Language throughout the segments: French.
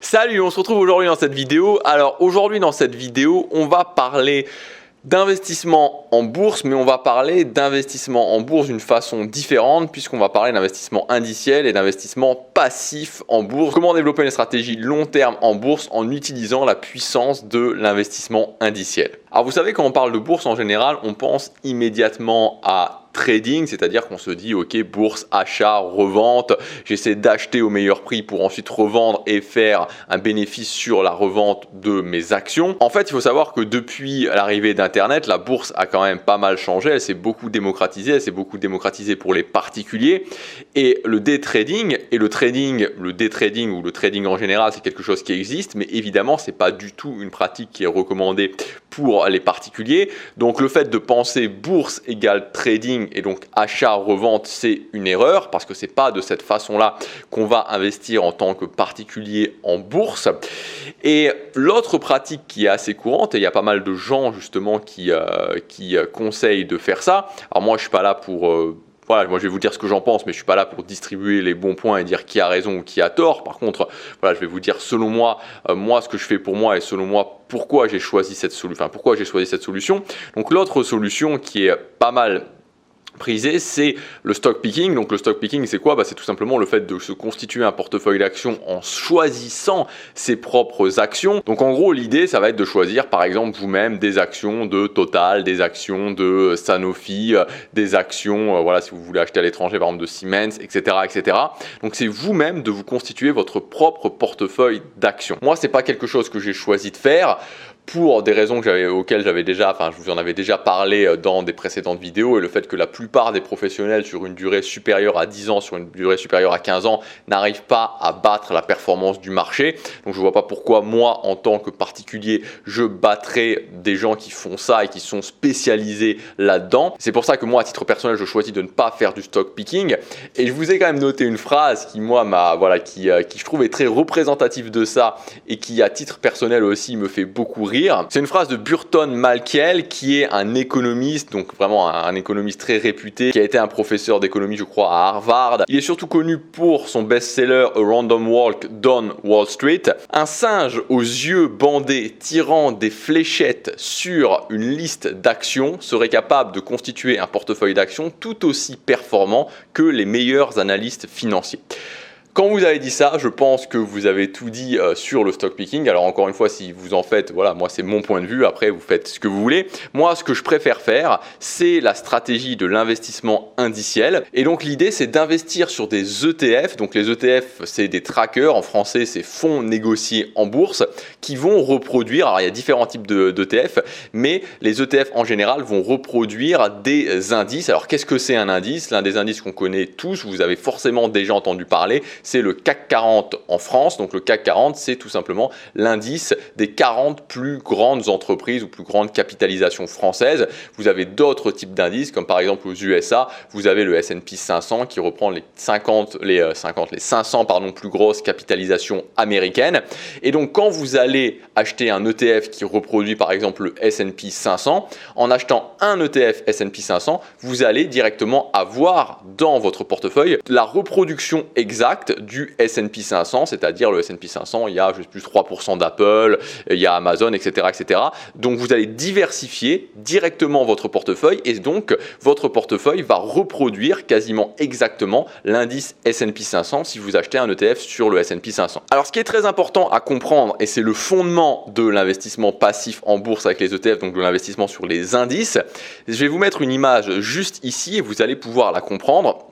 Salut, on se retrouve aujourd'hui dans cette vidéo. Alors aujourd'hui dans cette vidéo, on va parler d'investissement en bourse, mais on va parler d'investissement en bourse d'une façon différente puisqu'on va parler d'investissement indiciel et d'investissement passif en bourse. Comment développer une stratégie long terme en bourse en utilisant la puissance de l'investissement indiciel. Alors vous savez, quand on parle de bourse en général, on pense immédiatement à trading, c'est-à-dire qu'on se dit ok, bourse, achat, revente, j'essaie d'acheter au meilleur prix pour ensuite revendre et faire un bénéfice sur la revente de mes actions. En fait, il faut savoir que depuis l'arrivée d'Internet, la bourse a quand même pas mal changé, elle s'est beaucoup démocratisée, pour les particuliers et le day trading et le day trading ou le trading en général, c'est quelque chose qui existe, mais évidemment, c'est pas du tout une pratique qui est recommandée pour les particuliers. Donc le fait de penser bourse égale trading et donc achat-revente, c'est une erreur parce que c'est pas de cette façon-là qu'on va investir en tant que particulier en bourse. Et l'autre pratique qui est assez courante, et il y a pas mal de gens justement qui conseillent de faire ça. Alors moi, je suis pas là pour voilà, moi je vais vous dire ce que j'en pense, mais je suis pas là pour distribuer les bons points et dire qui a raison ou qui a tort. Par contre, voilà, je vais vous dire selon moi, moi ce que je fais pour moi et selon moi pourquoi j'ai choisi cette solution. Donc l'autre solution qui est pas mal prisé, c'est le stock picking. Donc le stock picking, c'est quoi? C'est tout simplement le fait de se constituer un portefeuille d'actions en choisissant ses propres actions. Donc en gros, l'idée, ça va être de choisir par exemple vous-même des actions de Total, des actions de Sanofi, des actions, voilà, si vous voulez acheter à l'étranger, par exemple de Siemens, etc., etc. Donc c'est vous-même de vous constituer votre propre portefeuille d'actions. Moi, c'est pas quelque chose que j'ai choisi de faire pour des raisons auxquelles je vous en avais déjà parlé dans des précédentes vidéos, et le fait que la plupart des professionnels sur une durée supérieure à 10 ans, sur une durée supérieure à 15 ans, n'arrivent pas à battre la performance du marché. Donc je ne vois pas pourquoi moi, en tant que particulier, je battrais des gens qui font ça et qui sont spécialisés là-dedans. C'est pour ça que moi, à titre personnel, je choisis de ne pas faire du stock picking. Et je vous ai quand même noté une phrase qui, moi, qui je trouve est très représentative de ça et qui, à titre personnel aussi, me fait beaucoup rire. C'est une phrase de Burton Malkiel, qui est un économiste, donc vraiment un économiste très réputé, qui a été un professeur d'économie, je crois, à Harvard. Il est surtout connu pour son best-seller A Random Walk Down Wall Street. Un singe aux yeux bandés tirant des fléchettes sur une liste d'actions serait capable de constituer un portefeuille d'actions tout aussi performant que les meilleurs analystes financiers. Quand vous avez dit ça, je pense que vous avez tout dit sur le stock picking. Alors encore une fois, si vous en faites, voilà, moi c'est mon point de vue, après vous faites ce que vous voulez. Moi, ce que je préfère faire, c'est la stratégie de l'investissement indiciel. Et donc l'idée, c'est d'investir sur des ETF. Donc les ETF, c'est des trackers, en français c'est fonds négociés en bourse, qui vont reproduire, alors il y a différents types d'ETF, mais les ETF en général vont reproduire des indices. Alors qu'est-ce que c'est un indice? L'un des indices qu'on connaît tous, vous avez forcément déjà entendu parler, c'est le CAC 40 en France. Donc le CAC 40, c'est tout simplement l'indice des 40 plus grandes entreprises ou plus grandes capitalisations françaises. Vous avez d'autres types d'indices, comme par exemple aux USA, vous avez le S&P 500 qui reprend les 500 plus grosses capitalisations américaines. Et donc quand vous allez acheter un ETF qui reproduit par exemple le S&P 500, en achetant un ETF S&P 500, vous allez directement avoir dans votre portefeuille la reproduction exacte du S&P 500, c'est-à-dire le S&P 500, il y a juste plus 3% d'Apple, il y a Amazon, etc., etc. Donc vous allez diversifier directement votre portefeuille et donc votre portefeuille va reproduire quasiment exactement l'indice S&P 500 si vous achetez un ETF sur le S&P 500. Alors ce qui est très important à comprendre, et c'est le fondement de l'investissement passif en bourse avec les ETF, donc de l'investissement sur les indices, je vais vous mettre une image juste ici et vous allez pouvoir la comprendre.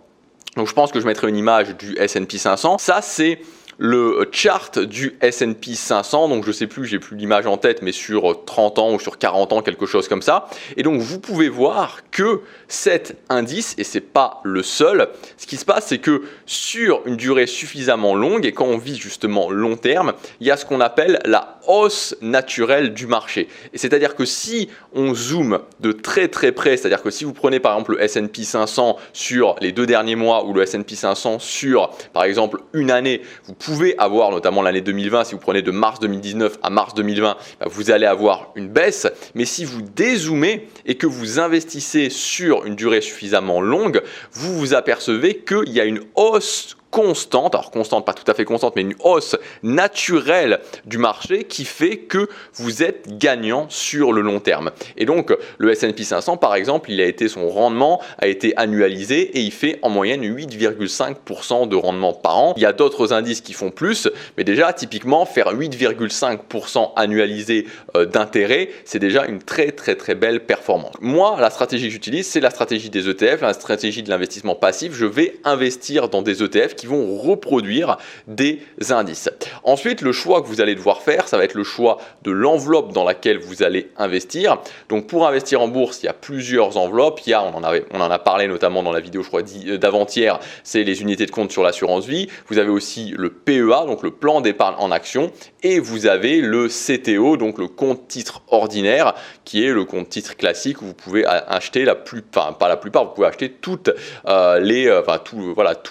Donc je pense que je mettrai une image du S&P 500. Ça, c'est le chart du S&P 500, donc je sais plus, j'ai plus l'image en tête, mais sur 30 ans ou sur 40 ans, quelque chose comme ça. Et donc vous pouvez voir que cet indice, et c'est pas le seul, ce qui se passe, c'est que sur une durée suffisamment longue, et quand on vise justement long terme, il y a ce qu'on appelle la hausse naturelle du marché. Et c'est-à-dire que si on zoome de très très près, c'est-à-dire que si vous prenez par exemple le S&P 500 sur les 2 derniers mois ou le S&P 500 sur par exemple une année, vous pouvez avoir notamment l'année 2020, si vous prenez de mars 2019 à mars 2020, vous allez avoir une baisse. Mais si vous dézoomez et que vous investissez sur une durée suffisamment longue, vous vous apercevez qu'il y a une hausse constante, alors constante, pas tout à fait constante, mais une hausse naturelle du marché qui fait que vous êtes gagnant sur le long terme. Et donc le S&P 500 par exemple, son rendement a été annualisé et il fait en moyenne 8,5% de rendement par an. Il y a d'autres indices qui font plus, mais déjà typiquement faire 8,5% annualisé d'intérêt, c'est déjà une très belle performance. Moi, la stratégie que j'utilise, c'est la stratégie des ETF, la stratégie de l'investissement passif. Je vais investir dans des ETF qui vont reproduire des indices. Ensuite, le choix que vous allez devoir faire, ça va être le choix de l'enveloppe dans laquelle vous allez investir. Donc pour investir en bourse, il y a plusieurs enveloppes. On en a parlé notamment dans la vidéo, je crois, d'avant-hier, c'est les unités de compte sur l'assurance vie. Vous avez aussi le PEA, donc le plan d'épargne en action, et vous avez le CTO, donc le compte titre ordinaire, qui est le compte titre classique où vous pouvez acheter pas la plupart, vous pouvez acheter tous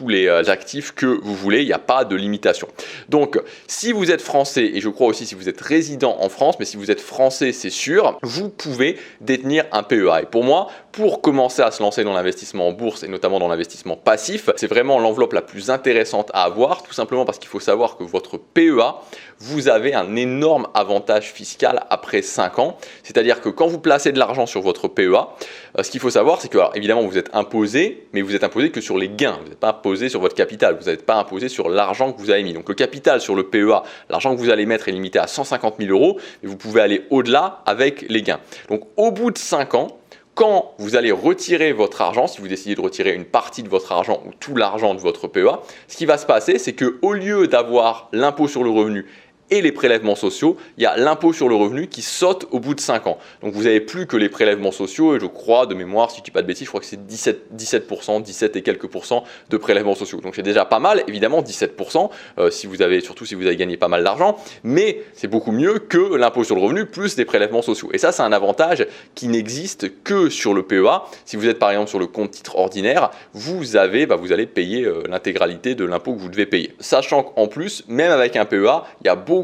les actifs que vous voulez, il n'y a pas de limitation. Donc si vous êtes français, et je crois aussi si vous êtes résident en France, mais si vous êtes français c'est sûr, vous pouvez détenir un PEA. Et pour moi, pour commencer à se lancer dans l'investissement en bourse et notamment dans l'investissement passif, c'est vraiment l'enveloppe la plus intéressante à avoir, tout simplement parce qu'il faut savoir que votre PEA, vous avez un énorme avantage fiscal après 5 ans. C'est-à-dire que quand vous placez de l'argent sur votre PEA, ce qu'il faut savoir, c'est que alors, évidemment vous êtes imposé, mais vous êtes imposé que sur les gains. Vous n'êtes pas imposé sur votre capital, vous n'êtes pas imposé sur l'argent que vous avez mis. Donc le capital sur le PEA, l'argent que vous allez mettre est limité à 150 000 €, mais vous pouvez aller au-delà avec les gains. Donc au bout de 5 ans, quand vous allez retirer votre argent, si vous décidez de retirer une partie de votre argent ou tout l'argent de votre PEA, ce qui va se passer, c'est qu'au lieu d'avoir l'impôt sur le revenu et les prélèvements sociaux, il y a l'impôt sur le revenu qui saute au bout de 5 ans. Donc vous n'avez plus que les prélèvements sociaux, et je crois, de mémoire, si je ne dis pas de bêtises, je crois que c'est 17%, 17 et quelques pourcents de prélèvements sociaux. Donc c'est déjà pas mal, évidemment 17%, surtout si vous avez gagné pas mal d'argent, mais c'est beaucoup mieux que l'impôt sur le revenu plus des prélèvements sociaux. Et ça, c'est un avantage qui n'existe que sur le PEA. Si vous êtes par exemple sur le compte titre ordinaire, vous allez payer l'intégralité de l'impôt que vous devez payer. Sachant qu'en plus, même avec un PEA, il y a beaucoup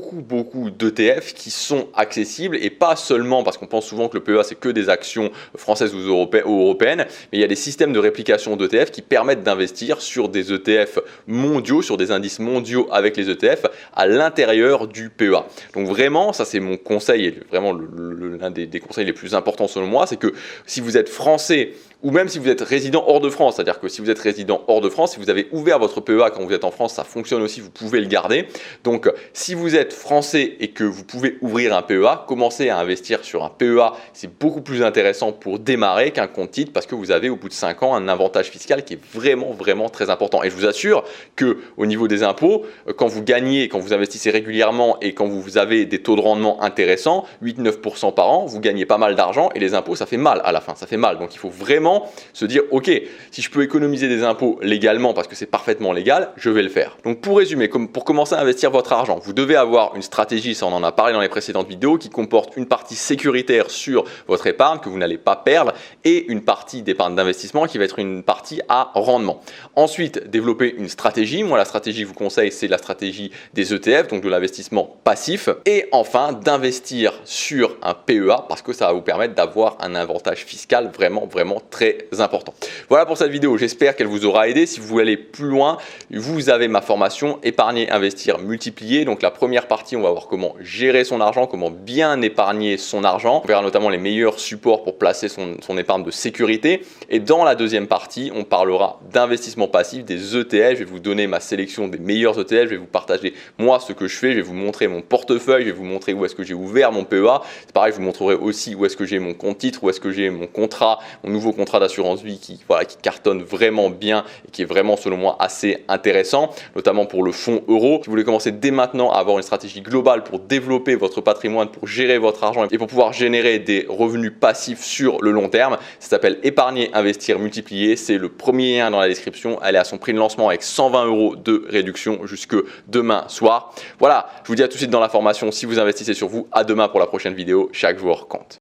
d'ETF qui sont accessibles, et pas seulement parce qu'on pense souvent que le PEA c'est que des actions françaises ou européennes, mais il y a des systèmes de réplication d'ETF qui permettent d'investir sur des ETF mondiaux, sur des indices mondiaux avec les ETF à l'intérieur du PEA. Donc vraiment, ça c'est mon conseil, et vraiment l'un des conseils les plus importants selon moi, c'est que si vous êtes français ou même si vous êtes résident hors de France, c'est-à-dire que si vous êtes résident hors de France, si vous avez ouvert votre PEA quand vous êtes en France, ça fonctionne aussi, vous pouvez le garder. Donc si vous êtes français et que vous pouvez ouvrir un PEA, commencez à investir sur un PEA, c'est beaucoup plus intéressant pour démarrer qu'un compte titre, parce que vous avez au bout de 5 ans un avantage fiscal qui est vraiment très important. Et je vous assure qu'au niveau des impôts, quand vous gagnez, quand vous investissez régulièrement et quand vous avez des taux de rendement intéressants, 8-9% par an, vous gagnez pas mal d'argent, et les impôts ça fait mal à la fin, ça fait mal. Donc il faut vraiment se dire ok, si je peux économiser des impôts légalement parce que c'est parfaitement légal, je vais le faire. Donc pour résumer, pour commencer à investir votre argent, vous devez avoir une stratégie, ça on en a parlé dans les précédentes vidéos, qui comporte une partie sécuritaire sur votre épargne que vous n'allez pas perdre, et une partie d'épargne d'investissement qui va être une partie à rendement. Ensuite, développer une stratégie. Moi la stratégie que je vous conseille, c'est la stratégie des ETF, donc de l'investissement passif. Et enfin, d'investir sur un PEA parce que ça va vous permettre d'avoir un avantage fiscal vraiment très important. Voilà pour cette vidéo, j'espère qu'elle vous aura aidé. Si vous voulez aller plus loin, vous avez ma formation Épargner, Investir, Multiplier. Donc la première partie, on va voir comment gérer son argent, comment bien épargner son argent. On verra notamment les meilleurs supports pour placer son épargne de sécurité. Et dans la deuxième partie, on parlera d'investissement passif, des ETF. Je vais vous donner ma sélection des meilleurs ETF. Je vais vous partager moi ce que je fais. Je vais vous montrer mon portefeuille. Je vais vous montrer où est-ce que j'ai ouvert mon PEA. C'est pareil, je vous montrerai aussi où est-ce que j'ai mon compte titre, où est-ce que j'ai mon contrat, mon nouveau contrat d'assurance vie qui cartonne vraiment bien et qui est vraiment selon moi assez intéressant, notamment pour le fonds euro. Si vous voulez commencer dès maintenant à avoir une stratégie globale pour développer votre patrimoine, pour gérer votre argent et pour pouvoir générer des revenus passifs sur le long terme, ça s'appelle Épargner, Investir, Multiplier. C'est le premier lien dans la description. Elle est à son prix de lancement avec 120 € de réduction jusque demain soir. Voilà, je vous dis à tout de suite dans la formation. Si vous investissez sur vous, à demain pour la prochaine vidéo. Chaque jour compte.